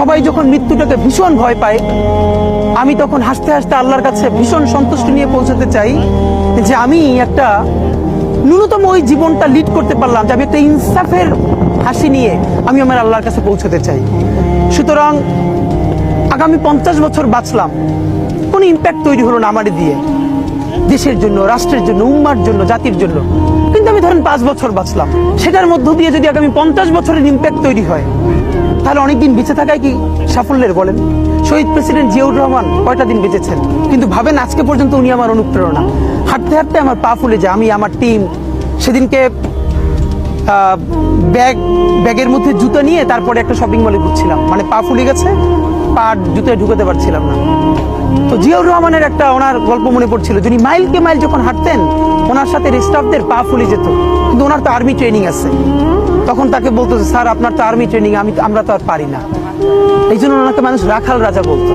সবাই যখন মৃত্যুটাকে ভীষণ ভয় পায়, আমি তখন হাসতে হাসতে আল্লাহর কাছে ভীষণ সন্তুষ্টি নিয়ে পৌঁছাতে চাই যে আমি একটা ন্যূনতম ওই জীবনটা লিড করতে পারলাম, যে আমি একটা ইনসাফের হাসি নিয়ে আমি আমার আল্লাহর কাছে পৌঁছাতে চাই। সুতরাং আগামী 50 বছর বাঁচলাম, কোনো ইম্প্যাক্ট তৈরি হলো না আমার দিয়ে, দেশের জন্য, রাষ্ট্রের জন্য, উম্মার জন্য, জাতির জন্য। কিন্তু আমি ধরেন 5 বছর বাঁচলাম, সেটার মধ্য দিয়ে যদি আগামী 50 বছরের ইম্প্যাক্ট তৈরি হয়, তাহলে অনেকদিন বেঁচে থাকায় কি সাফল্যের বলেন? শহীদ প্রেসিডেন্ট জিয়াউর রহমান কয়টা দিন বেঁচেছেন, কিন্তু ভাবেন আজকে পর্যন্ত উনি আমার অনুপ্রেরণা। হাঁটতে হাঁটতে আমার পা ফুলে যায়। আমি, আমার টিম সেদিনকে ব্যাগের মধ্যে জুতো নিয়ে তারপরে একটা শপিং মলে ঘুরছিলাম, মানে পা ফুলে গেছে, পা জুতোয় ঢুকাতে পারছিলাম না। তো জিয়াউর রহমানের একটা ওনার গল্প মনে পড়ছিল, যিনি মাইলকে মাইল যখন হাঁটতেন, ওনার সাথে স্টাফদের পা ফুলে যেত, কিন্তু ওনার তো আর্মি ট্রেনিং আছে। তখন তাকে বলতো, স্যার আপনার তো আর্মি ট্রেনিং, আমরা তো আর পারি না। এই জন্য ওনাকে মানুষ রাখাল রাজা বলতো।